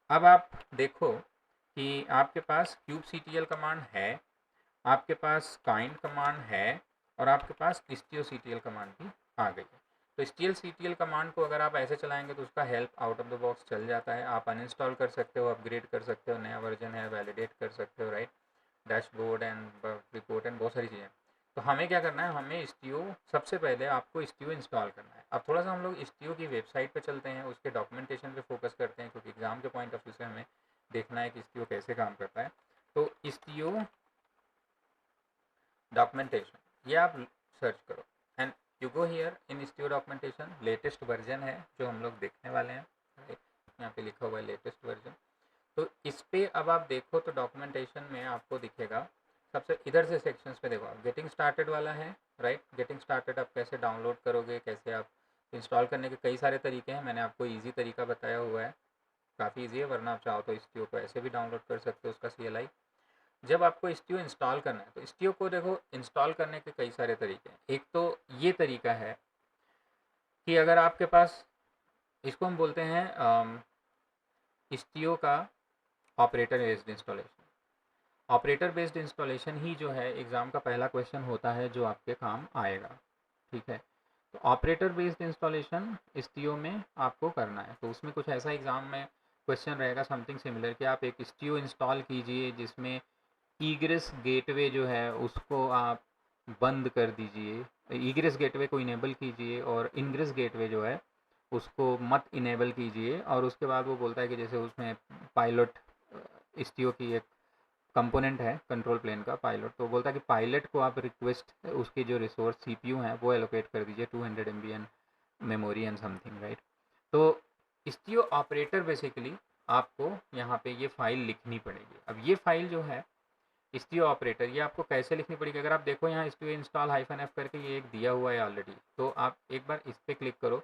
अब आप देखो कि आपके पास kubectl कमांड है, आपके पास kind कमांड है और आपके पास istioctl कमांड भी आ गई है। तो istioctl कमांड को अगर आप ऐसे चलाएंगे तो उसका help out of the box चल जाता है। आप अनइंस्टॉल कर सकते हो, अपग्रेड कर सकते हो, नया वर्जन है वैलिडेट कर सकते हो, right, dashboard and report and बहुत सारी चीज़ें। तो हमें क्या करना है, हमें istio सबसे पहले आपको istio इंस्टॉल करना है। अब थोड़ा सा हम लोग istio की वेबसाइट पे चलते हैं, उसके डॉक्यूमेंटेशन पे फोकस करते हैं, क्योंकि एग्जाम के पॉइंट ऑफ व्यू से हमें देखना है कि istio कैसे काम करता है। तो istio डॉक्यूमेंटेशन ये आप सर्च करो and you go here in istio documentation. Latest version है जो हम लोग देखने वाले हैं, यहाँ पे लिखा हुआ है लेटेस्ट वर्जन। तो इस पे अब आप देखो तो डॉक्यूमेंटेशन में आपको दिखेगा सबसे इधर से सेक्शंस पे देखो आप गेटिंग स्टार्टेड वाला है, राइट। गेटिंग स्टार्टेड आप कैसे डाउनलोड करोगे, कैसे आप इंस्टॉल करने के कई सारे तरीके हैं। मैंने आपको ईजी तरीका बताया हुआ है, काफ़ी ईजी है। वरना आप चाहो तो istio को ऐसे भी डाउनलोड कर सकते हो उसका CLI। जब आपको istio इंस्टॉल करना है तो istio को देखो इंस्टॉल करने के कई सारे तरीके हैं। एक तो ये तरीका है कि अगर आपके पास, इसको हम बोलते हैं istio का operator based installation. Operator based installation ही जो है एग्ज़ाम का पहला क्वेश्चन होता है जो आपके काम आएगा, ठीक है। तो ऑपरेटर बेस्ड इंस्टॉलेशन istio में आपको करना है। तो उसमें कुछ ऐसा एग्ज़ाम में क्वेश्चन रहेगा समथिंग सिमिलर कि आप एक istio इंस्टॉल कीजिए जिसमें ईग्रेस गेटवे जो है उसको आप बंद कर दीजिए, ईग्रेस गेटवे को इनेबल कीजिए और इनग्रेस गेटवे जो है उसको मत इनेबल कीजिए। और उसके बाद वो बोलता है कि जैसे उसमें पायलट istio की एक कंपोनेंट है कंट्रोल प्लेन का पायलट, तो बोलता है कि पायलट को आप रिक्वेस्ट उसकी जो रिसोर्स CPU है वो एलोकेट कर दीजिए 200 MB and memory and something, right. तो istio ऑपरेटर बेसिकली आपको यहाँ पे ये फाइल लिखनी पड़ेगी। अब ये फाइल जो है istio ऑपरेटर ये आपको कैसे लिखनी पड़ेगी, अगर आप देखो यहाँ istio इंस्टॉल -f करके ये एक दिया हुआ है ऑलरेडी। तो आप एक बार इस पर क्लिक करो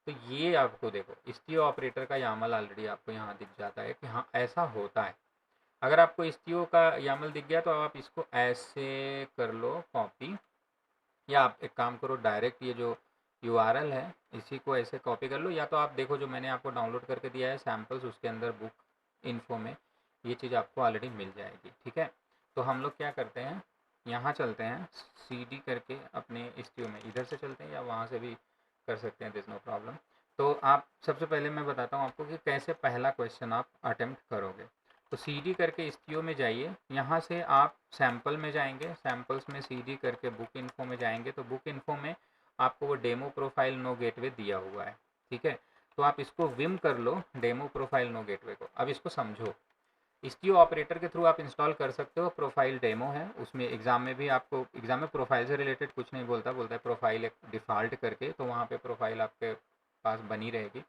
तो ये आपको देखो istio ऑपरेटर का यामल ऑलरेडी आपको यहाँ दिख जाता है कि हाँ ऐसा होता है। अगर आपको istio का यामल दिख गया तो आप इसको ऐसे कर लो कॉपी, या आप एक काम करो डायरेक्ट ये जो URL है इसी को ऐसे कॉपी कर लो, या तो आप देखो जो मैंने आपको डाउनलोड करके दिया है सैम्पल्स, उसके अंदर बुक इन्फो में ये चीज़ आपको ऑलरेडी मिल जाएगी, ठीक है। तो हम लोग क्या करते हैं, यहाँ चलते हैं CD करके अपने istio में, इधर से चलते हैं या वहाँ से भी कर सकते हैं, दिस नो प्रॉब्लम। तो आप सबसे पहले मैं बताता हूँ आपको कि कैसे पहला क्वेश्चन आप अटेम्प्ट करोगे। तो CD करके istio में जाइए, यहाँ से आप सैम्पल में जाएंगे, सैम्पल्स में CD करके बुक इन्फो में जाएंगे। तो बुक इन्फो में आपको वो डेमो प्रोफाइल नो गेटवे दिया हुआ है, ठीक है। तो आप इसको विम कर लो डेमो प्रोफाइल नो गेटवे को। अब इसको समझो, istio ऑपरेटर के थ्रू आप इंस्टॉल कर सकते हो, प्रोफाइल डेमो है उसमें। एग्जाम में भी आपको, एग्जाम में प्रोफाइल से रिलेटेड कुछ नहीं बोलता, बोलता है प्रोफाइल एक डिफ़ॉल्ट करके, तो वहाँ पे प्रोफाइल आपके पास बनी रहेगी।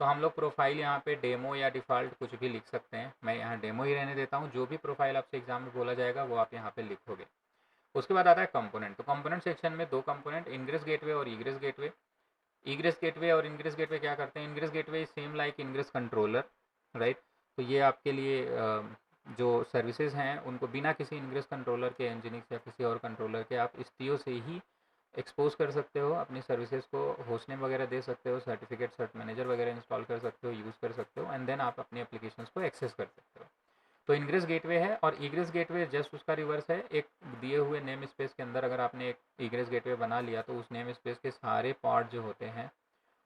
तो हम लोग प्रोफाइल यहाँ पे डेमो या डिफ़ॉल्ट कुछ भी लिख सकते हैं। मैं यहाँ डेमो ही रहने देता हूँ। जो भी प्रोफाइल आपसे एग्जाम में बोला जाएगा वो आप यहाँ पे लिखोगे। उसके बाद आता है कंपोनेंट। तो कंपोनेंट सेक्शन में दो कंपोनेंट, इनग्रेस गेटवे और इग्रेस गेटवे। इग्रेस गेटवे और इनग्रेस गेटवे क्या करते हैं? Ingress gateway is same like ingress controller, right. तो ये आपके लिए जो सर्विसेज हैं उनको बिना किसी इनग्रेस कंट्रोलर के, एनजीनिक्स या किसी और कंट्रोलर के, आप इस्टियो से ही एक्सपोज कर सकते हो। अपनी सर्विसेज को होस्ट नेम वगैरह दे सकते हो, सर्टिफिकेट, सर्ट मैनेजर वगैरह इंस्टॉल कर सकते हो, यूज़ कर सकते हो, एंड देन आप अपनी एप्लीकेशंस को एक्सेस कर सकते हो। तो इनग्रेस गेटवे है, और इग्रेस गेटवे जस्ट उसका रिवर्स है। एक दिए हुए नेम स्पेस के अंदर अगर आपने एक इग्रेस गेटवे बना लिया तो उस नेम स्पेस के सारे पार्ट जो होते हैं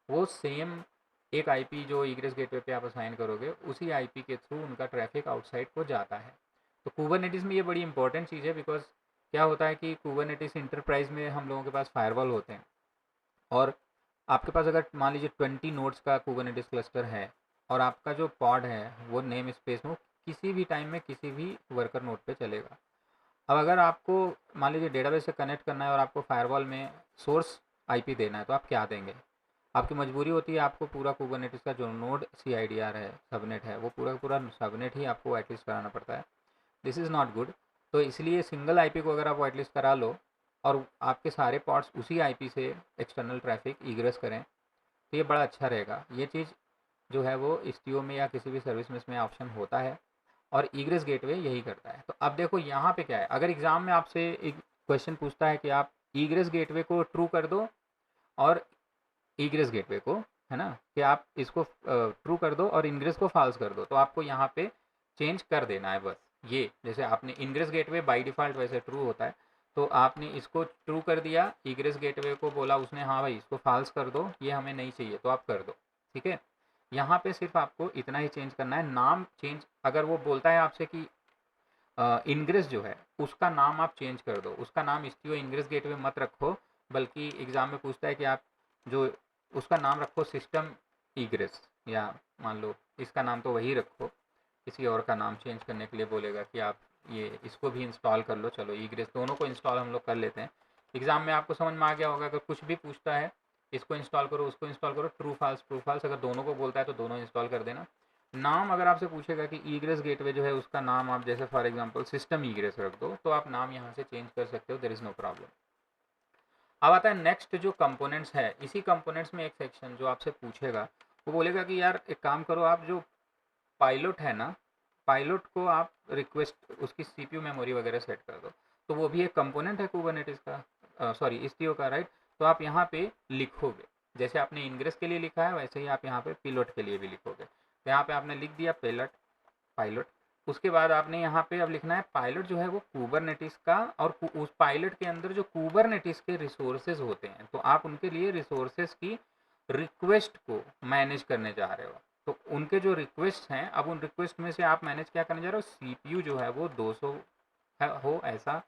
वो सेम एक आईपी जो इग्रेस गेटवे पे आप असाइन करोगे उसी आईपी के थ्रू उनका ट्रैफिक आउटसाइड को जाता है। तो कुबरनेटिस में ये बड़ी इंपॉर्टेंट चीज़ है, बिकॉज क्या होता है कि कुबरनेटिस इंटरप्राइज में हम लोगों के पास फायरवॉल होते हैं, और आपके पास अगर मान लीजिए 20 नोड्स का कुबरनेटिस क्लस्टर है, और आपका जो पॉड है वो नेम स्पेस में किसी भी टाइम में किसी भी वर्कर नोड पे चलेगा। अब अगर आपको मान लीजिए डेटाबेस से कनेक्ट करना है और आपको फायरवॉल में सोर्स आईपी देना है, तो आप क्या देंगे? आपकी मजबूरी होती है आपको पूरा कुबरनेटिस का जो नोड CIDR है, सबनेट है, वो पूरा पूरा सबनेट ही आपको वाइटलिस्ट कराना पड़ता है। This is not good. तो इसलिए सिंगल आईपी को अगर आप वाइटलिस्ट करा लो और आपके सारे पॉड्स उसी आईपी से एक्सटर्नल ट्रैफिक इग्रेस करें, तो ये बड़ा अच्छा रहेगा। ये चीज़ जो है वो इस्टियो में या किसी भी सर्विस में इसमें ऑप्शन होता है, और इग्रेस गेटवे यही करता है। तो अब देखो यहाँ पे क्या है, अगर एग्ज़ाम में आपसे एक क्वेश्चन पूछता है कि आप इग्रेस गेटवे को ट्रू कर दो और इग्रेस गेटवे को, है ना, कि आप इसको ट्रू कर दो और इनग्रेस को फॉल्स कर दो, तो आपको यहाँ पे चेंज कर देना है बस। ये जैसे आपने इनग्रेस गेटवे बाय डिफ़ॉल्ट वैसे ट्रू होता है, तो आपने इसको ट्रू कर दिया, इग्रेस गेटवे को बोला उसने हाँ भाई इसको फॉल्स कर दो, ये हमें नहीं चाहिए, तो आप कर दो, ठीक है। यहाँ पे सिर्फ आपको इतना ही चेंज करना है, नाम चेंज। अगर वो बोलता है आपसे कि इनग्रेस जो है उसका नाम आप चेंज कर दो, उसका नाम इस्टियो इनग्रेस गेटवे मत रखो, बल्कि एग्ज़ाम में पूछता है कि आप जो उसका नाम रखो सिस्टम इग्रेस, या मान लो इसका नाम तो वही रखो, किसी और का नाम चेंज करने के लिए बोलेगा कि आप ये इसको भी इंस्टॉल कर लो। चलो इग्रेस दोनों को इंस्टॉल हम लोग कर लेते हैं। एग्ज़ाम में आपको समझ में आ गया होगा, अगर कुछ भी पूछता है इसको इंस्टॉल करो उसको इंस्टॉल करो, ट्रू फॉल्स, अगर दोनों को बोलता है तो दोनों इंस्टॉल कर देना। नाम अगर आपसे पूछेगा कि इग्रेस गेटवे जो है उसका नाम आप जैसे फॉर एग्जांपल सिस्टम इग्रेस रख दो, तो आप नाम यहाँ से चेंज कर सकते हो, देयर इज़ नो प्रॉब्लम। अब आता है नेक्स्ट जो कंपोनेंट्स है। इसी कंपोनेंट्स में एक सेक्शन जो आपसे पूछेगा, वो बोलेगा कि यार एक काम करो, आप जो पायलट है ना, पायलट को आप रिक्वेस्ट उसकी CPU मेमोरी वगैरह सेट कर दो। तो वो भी एक कंपोनेंट है कुबरनेटिस का, सॉरी इस्टियो का, राइट। तो आप यहाँ पे लिखोगे जैसे आपने इनग्रेस के लिए लिखा है वैसे ही आप यहाँ पे पिलोट के लिए भी लिखोगे। तो यहाँ पे आपने लिख दिया पायलट। उसके बाद आपने यहाँ पे अब लिखना है पायलट जो है वो कुबरनेटिस का, और उस पायलट के अंदर जो कुबरनेटिस के रिसोर्सेज होते हैं, तो आप उनके लिए रिसोर्सेज की रिक्वेस्ट को मैनेज करने जा रहे हो। तो उनके जो रिक्वेस्ट हैं, अब उन रिक्वेस्ट में से आप मैनेज क्या करने जा रहे हो? CPU जो है वो 200 हो ऐसा,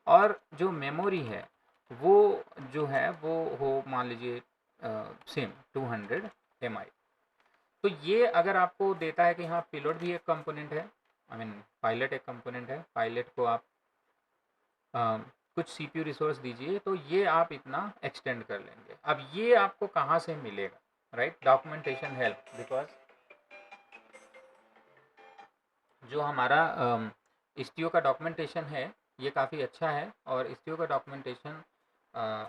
और जो मेमोरी है वो जो है वो हो मान लीजिए सेम 200 MI। तो ये अगर आपको देता है कि हाँ पिलोट भी एक कंपोनेंट है, आई मीन पायलट एक कंपोनेंट है, पायलट को आप कुछ CPU रिसोर्स दीजिए, तो ये आप इतना एक्सटेंड कर लेंगे। अब ये आपको कहाँ से मिलेगा, राइट? डॉक्यूमेंटेशन हेल्प, बिकॉज जो हमारा इस्टियो का डॉक्यूमेंटेशन है ये काफ़ी अच्छा है, और इस्टियो का डॉक्यूमेंटेशन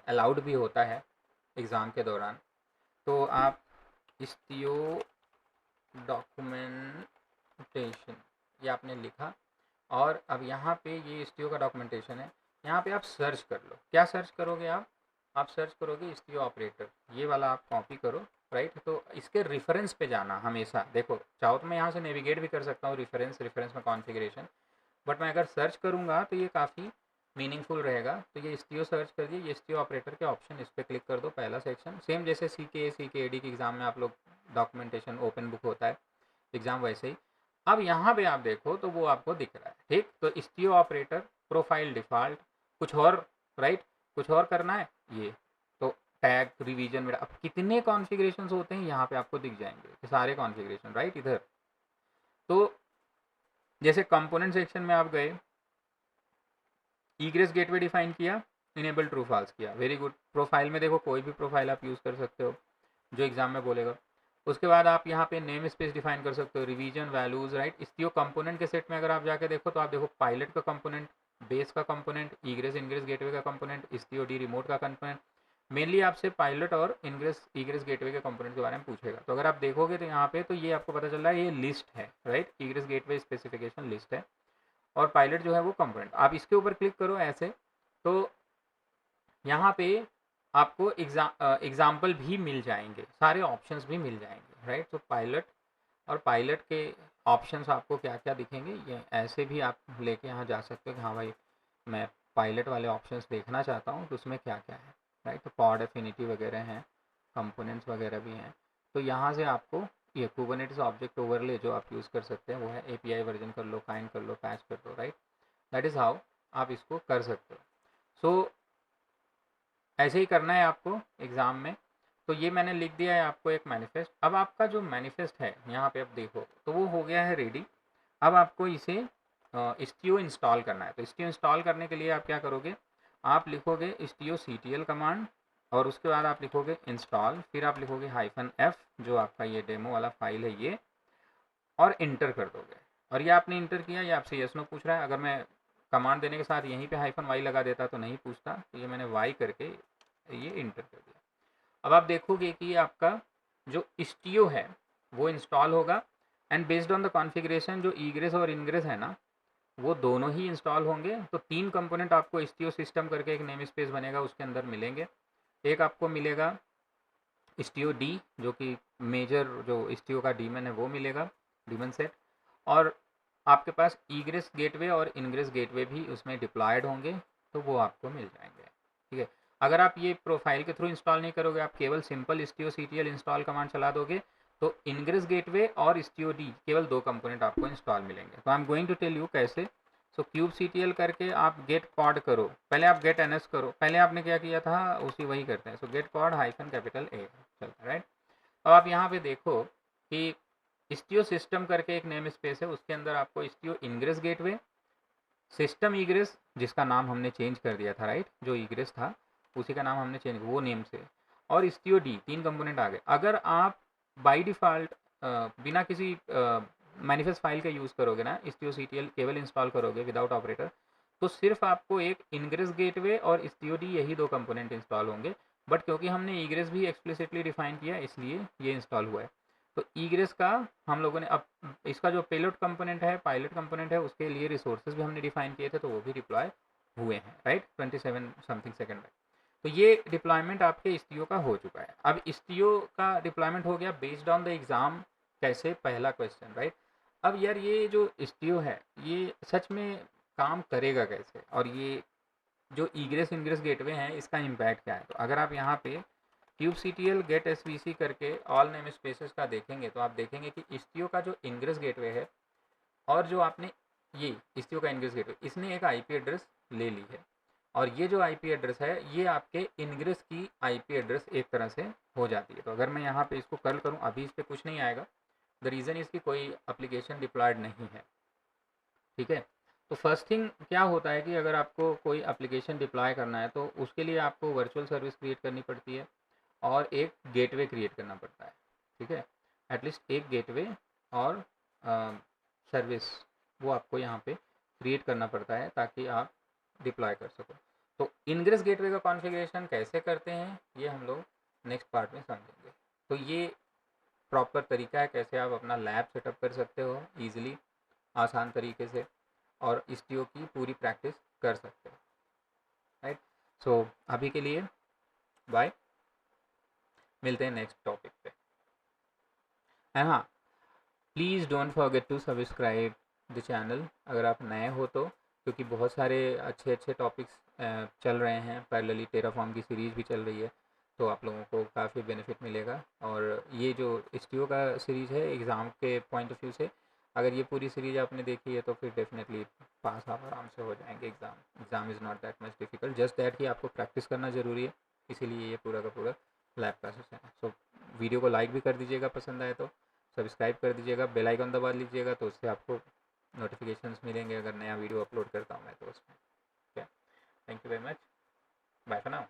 अलाउड भी होता है एग्ज़ाम के दौरान। तो आप इस्टियो डॉक्यूमेंटेशन ये आपने लिखा, और अब यहाँ पे ये इस्टियो का डॉक्यूमेंटेशन है, यहाँ पे आप सर्च कर लो। क्या सर्च करोगे आप सर्च करोगे इस्टियो ऑपरेटर, ये वाला आप कॉपी करो, राइट। तो इसके रेफरेंस पे जाना हमेशा। देखो चाहो तो मैं यहाँ से नेविगेट भी कर सकता हूँ रेफरेंस में कॉन्फ़िगरेशन, बट मैं अगर सर्च करूँगा तो ये काफ़ी मीनिंगफुल रहेगा। तो ये इस्टियो सर्च कर दिए, ये इस्टियो ऑपरेटर के ऑप्शन, इस पर क्लिक कर दो, पहला सेक्शन। सेम जैसे CKA की एग्ज़ाम में आप लोग डॉक्यूमेंटेशन ओपन बुक होता है एग्ज़ाम, वैसे ही अब यहाँ पे आप देखो तो वो आपको दिख रहा है, ठीक। तो इस्टियो ऑपरेटर, प्रोफाइल डिफ़ॉल्ट, कुछ और, राइट, कुछ और करना है ये, तो टैग रिवीजन में अब कितने कॉन्फ़िगरेशंस होते हैं यहाँ पे आपको दिख जाएंगे, सारे कॉन्फ़िगरेशन, राइट, इधर। तो जैसे कंपोनेंट सेक्शन में आप गए, इग्रेस गेटवे डिफाइन किया, इनेबल ट्रू फॉल्स किया, वेरी गुड। प्रोफाइल में देखो कोई भी प्रोफाइल आप यूज़ कर सकते हो जो एग्ज़ाम में बोलेगा। उसके बाद आप यहाँ पे नेम स्पेस डिफाइन कर सकते हो, रिवीजन, वैल्यूज, राइट। इस्टियो कंपोनेंट के सेट में अगर आप जाके देखो तो आप देखो पायलट का कंपोनेंट, बेस का कंपोनेंट, ईग्रेस इनग्रेस गेटवे का कंपोनेंट, इस्टियो डी रिमोट का कंपोनेंट। मेनली आपसे पायलट और इनग्रेस ईग्रेस गेटवे के कंपोनेंट के बारे में पूछेगा। तो अगर आप देखोगे तो यहाँ पे तो ये आपको पता चल रहा है ये लिस्ट है, right. Egress gateway specification list है और पायलट जो है वो कंपोनेंट। आप इसके ऊपर क्लिक करो ऐसे, तो यहाँ पे आपको एग्जाम्पल भी मिल जाएंगे, सारे ऑप्शंस भी मिल जाएंगे, राइट। तो पायलट और पायलट के ऑप्शंस आपको क्या क्या दिखेंगे, ये ऐसे भी आप लेके यहाँ जा सकते हो कि हाँ भाई मैं पायलट वाले ऑप्शंस देखना चाहता हूँ तो उसमें क्या क्या है, राइट। तो पॉड एफिनिटी वगैरह हैं, कंपोनेंट्स वगैरह भी हैं। तो यहाँ से आपको ये कुबरनेटिस ऑब्जेक्ट ओवरले जो आप यूज़ कर सकते हैं वो है एपीआई वर्जन कर लो, फाइंड कर लो, पैच कर लो, राइट। दैट इज़ हाउ आप इसको कर सकते हो। सो ऐसे ही करना है आपको एग्ज़ाम में। तो ये मैंने लिख दिया है आपको एक मैनिफेस्ट। अब आपका जो मैनिफेस्ट है यहाँ पे अब देखो तो वो हो गया है रेडी। अब आपको इसे istio इंस्टॉल करना है। तो istio इंस्टॉल करने के लिए आप क्या करोगे, आप लिखोगे istio ctl कमांड और उसके बाद आप लिखोगे इंस्टॉल, फिर आप लिखोगे -f जो आपका ये डेमो वाला फाइल है ये, और इंटर कर दोगे। और ये आपने इंटर किया, ये आपसे यस नो पूछ रहा है। अगर मैं कमांड देने के साथ यहीं पे -y लगा देता तो नहीं पूछता, तो ये मैंने y करके ये इंटर कर दिया। अब आप देखोगे कि आपका जो istio है वो इंस्टॉल होगा and based on the configuration जो ईग्रेस और इनग्रेस है ना वो दोनों ही इंस्टॉल होंगे। तो 3 कंपोनेंट आपको istio सिस्टम करके एक नेम स्पेस बनेगा उसके अंदर मिलेंगे। एक आपको मिलेगा istio d जो कि मेजर जो istio का डीमन है वो मिलेगा, डीमन सेट। और आपके पास ईग्रेस गेटवे और इनग्रेस गेटवे भी उसमें डिप्लॉयड होंगे, तो वो आपको मिल जाएंगे, ठीक है। अगर आप ये प्रोफाइल के थ्रू इंस्टॉल नहीं करोगे, आप केवल simple istio ctl install command चला दोगे तो इनग्रेस गेटवे और istio d केवल 2 कंपोनेंट आपको इंस्टॉल मिलेंगे। तो I am going to tell you कैसे। सो क्यूब ctl करके आप गेट पॉड करो, पहले आप गेट ns करो, पहले आपने क्या किया था उसी वही करते हैं। सो gate pod hyphen capital A चलता है, राइट। अब आप यहाँ पे देखो कि istio सिस्टम करके एक नेम स्पेस है, उसके अंदर आपको istio ingress gateway, system egress जिसका नाम हमने चेंज कर दिया था, राइट। जो ईग्रेस था उसी का नाम हमने चेंज, वो नेम से, और istio d, 3 कंपोनेंट आ गए। अगर आप बाय डिफ़ॉल्ट बिना किसी मैनिफेस्ट फाइल का यूज़ करोगे ना, istio ctl केवल इंस्टॉल करोगे विदाउट ऑपरेटर, तो सिर्फ आपको एक इनग्रेस गेटवे और istio d यही 2 कंपोनेंट इंस्टॉल होंगे। बट क्योंकि हमने ईग्रेस भी एक्सप्लिसिटली डिफाइन किया इसलिए ये इंस्टॉल हुआ है। तो ईग्रेस का हम लोगों ने अब इसका जो पेलोड कंपोनेंट है, पायलट कंपोनेंट है, उसके लिए रिसोर्सेज भी हमने डिफाइन किए थे तो वो भी डिप्लॉय हुए हैं, राइट। 27 समथिंग सेकेंड में। तो ये डिप्लॉयमेंट आपके istio का हो चुका है। अब istio का डिप्लॉयमेंट हो गया बेस्ड ऑन द एग्ज़ाम, कैसे, पहला क्वेश्चन, राइट। अब यार ये जो istio है ये सच में काम करेगा कैसे, और ये जो ईग्रेस इनग्रेस गेटवे हैं इसका इम्पैक्ट क्या है। तो अगर आप यहाँ पे क्यूब ctl गेट svc करके ऑल नेम स्पेसेस का देखेंगे तो आप देखेंगे कि istio का जो इनग्रेस गेटवे है और जो आपने ये istio का इनग्रेस गेटवे, इसने एक आईपी एड्रेस ले ली है, और ये जो आईपी एड्रेस है ये आपके इनग्रेस की आईपी एड्रेस एक तरह से हो जाती है। तो अगर मैं यहाँ पे इसको कर्ल करूँ, अभी इस पर कुछ नहीं आएगा, द रीज़न इसकी कोई एप्लीकेशन डिप्लॉयड नहीं है, ठीक है। तो फर्स्ट थिंग क्या होता है कि अगर आपको कोई एप्लीकेशन डिप्लॉय करना है तो उसके लिए आपको वर्चुअल सर्विस क्रिएट करनी पड़ती है और एक गेटवे क्रिएट करना पड़ता है, ठीक है। एटलीस्ट एक गेटवे और सर्विस वो आपको यहाँ पे क्रिएट करना पड़ता है ताकि आप डिप्लॉय कर सको। तो इनग्रेस गेटवे का कॉन्फ़िगरेशन कैसे करते हैं ये हम लोग नेक्स्ट पार्ट में समझेंगे। तो ये प्रॉपर तरीका है कैसे आप अपना लैब सेटअप कर सकते हो ईजिली, आसान तरीके से, और istio की पूरी प्रैक्टिस कर सकते हो, राइट। सो अभी के लिए बाय, मिलते हैं नेक्स्ट टॉपिक पे। एंड हाँ, please don't forget to subscribe the channel अगर आप नए हो तो, क्योंकि बहुत सारे अच्छे अच्छे टॉपिक्स चल रहे हैं, पैरेलली टेराफॉर्म की सीरीज़ भी चल रही है, तो आप लोगों को काफ़ी बेनिफिट मिलेगा। और ये जो istio का सीरीज़ है एग्ज़ाम के पॉइंट ऑफ व्यू से, अगर ये पूरी सीरीज़ आपने देखी है तो फिर डेफिनेटली पास आप आराम से हो जाएंगे exam is not that much difficult, just that कि आपको प्रैक्टिस करना ज़रूरी है, इसीलिए ये पूरा का पूरा लैब क्लासेस है। सो वीडियो को लाइक भी कर दीजिएगा पसंद आए तो, सब्सक्राइब कर दीजिएगा, बेल आइकन दबा लीजिएगा तो उससे आपको नोटिफिकेशंस मिलेंगे अगर नया वीडियो अपलोड करता हूँ मैं तो उसमें। ठीक है, thank you very much, bye for now.